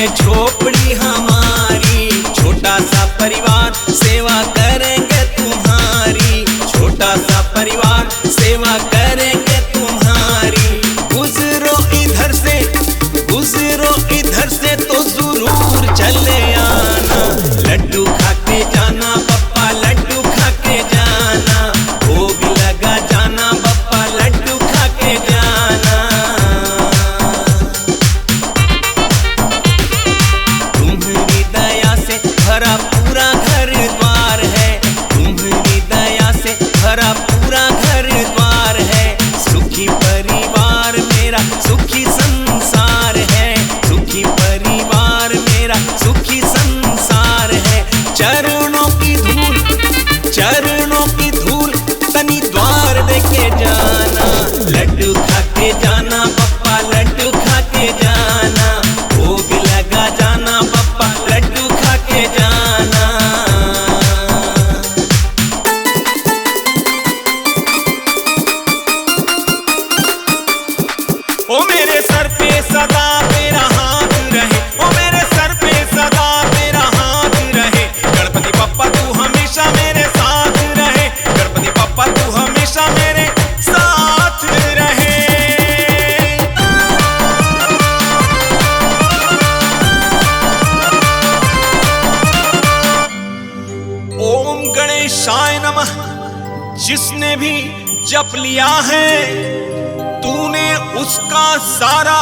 है झोपड़ी हमारी, छोटा सा परिवार सेवा करेंगे तुम्हारी, छोटा सा परिवार सेवा करेंगे तुम्हारी। गुजरो इधर से तो जरूर चले आना, लड्डू खा के जाना पप्पा, लड्डू खा के जाना, भोग लगा जाना पप्पा, लड्डू खा के जाना। तुम्हारी दया से भरा पूरा घर द्वार है, तुम्हारी दया से भरा पूरा घर द्वार है। सुखी परिवार मेरा सुखी संसार है, सुखी परिवार मेरा सुखी संसार है। चरणों की धूल तनी द्वार देके जाना, लड्डू खा के जाना पप्पा, लड्डू खा के जाना, भोग लगा जाना पप्पा, लड्डू खा के जाना। ओ मेरे सर पे सदा तेरा हाथ रहे, ओ मेरे सर पे सदा तेरा हाथ रहे। गणपति बप्पा तू हमेशा मेरे साथ रहे, गणपति बप्पा तू हमेशा मेरे साथ रहे। ओम गणेशाय नमः। जिसने भी जप लिया है तूने उसका सारा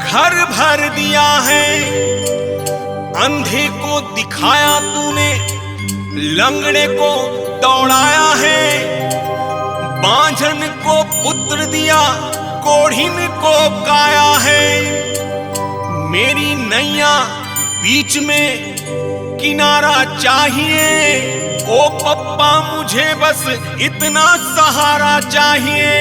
घर भर दिया है। अंधे को दिखाया तूने, लंगड़े को दौड़ाया है, बांझन को पुत्र दिया, कोढ़िन को काया है। मेरी नैया बीच में किनारा चाहिए, ओ पप्पा मुझे बस इतना सहारा चाहिए।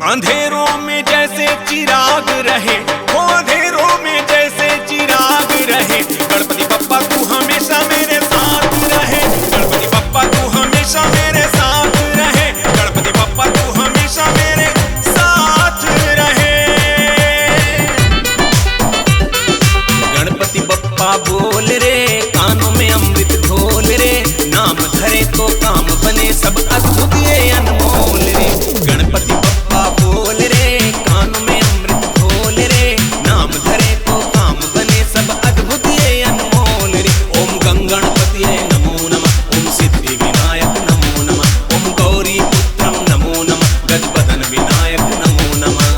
अंधेरों में जैसे चिराग रहे, ओ अंधेरों में जैसे चिराग रहे। गणपति बप्पा तू हमेशा मेरे साथ रहे, गणपति बप्पा तू हमेशा मेरे साथ रहे, गणपति बप्पा तू हमेशा मेरे साथ रहे। गणपति बप्पा बोल रे, कानों में अमृत घोल रे, नाम धरे तो काम बने सब अद्भुत ये अनमोल रे। गणपति बप्पा बोल रे, कानों में अमृत घोल रे, नाम धरे तो काम बने सब अद्भुत ये अनमोल रे। ओम गंगणपति नमो नमः, ओम सिद्धि विनायक नमो नमः, ओम गौरी पुत्रम नमो नमः, गजबदन विनायक नमो नमः।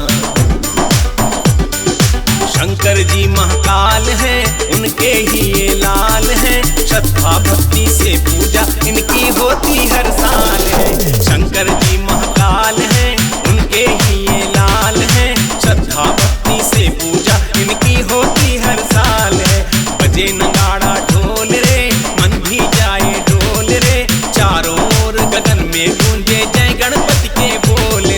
शंकर जी महाकाल है, उनके ही ये लाल है, श्रद्धा भक्ति से पूजा इनकी होती हर साल है। शंकर जी महाकाल है, उनके ही ये लाल है, श्रद्धा भक्ति से पूजा इनकी होती हर साल है। बजे नगाड़ा ढोल रे, मन भी जाए डोल रे, चारों ओर गगन में गूंजे जय गणपति के बोल रे।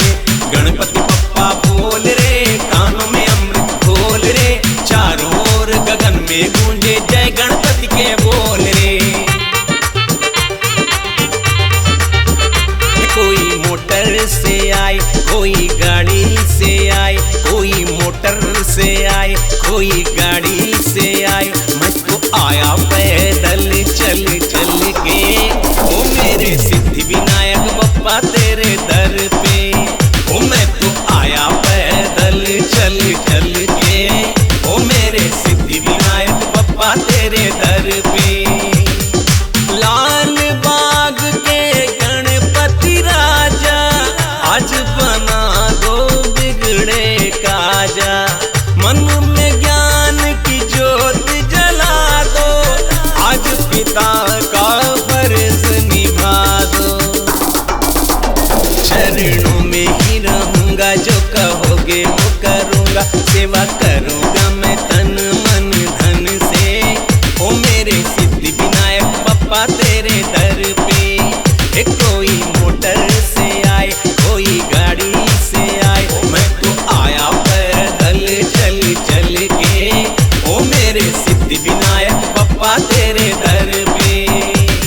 गणपति बप्पा बोल रे, कानों में अमृत घोल रे, चारों ओर गगन में गूंजे जय गणपति के बोल रे। कोई मोटर से आए, कोई गाड़ी से आए, कोई मोटर से आए, कोई गाड़ी से आए, मैं तो आया पैदल चल चल के। ओ मेरे सिद्धि विनायक बप्पा तेरे दर पे, ओ मैं तो आया पैदल चल चल के। ओ मेरे सिद्धि विनायक बप्पा तेरे दर पे। लाल बाग के गणपति राजा, आज बना दो बिगड़े काजा, मन में ज्ञान की ज्योत जला दो, आज पिता का फर्ज निभा दो। चरणों में ही रहूंगा, जो कहोगे वो करूंगा, सेवा करूंगा मैं तन मन धन से। ओ मेरे सिद्धि विनायक बप्पा तेरे दर पे। कोई मोटर से आए, कोई गाड़ी से आए, मैं तो आया पैदल चल चल के। ओ मेरे सिद्धि विनायक बप्पा तेरे दर पे,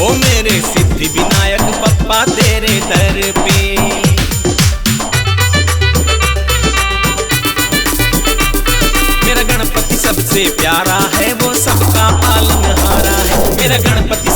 ओ मेरे सिद्धि विनायक बप्पा तेरे दर पे। सबसे सबसे प्यारा है, वो सबका पालनहारा है। मेरा गणपति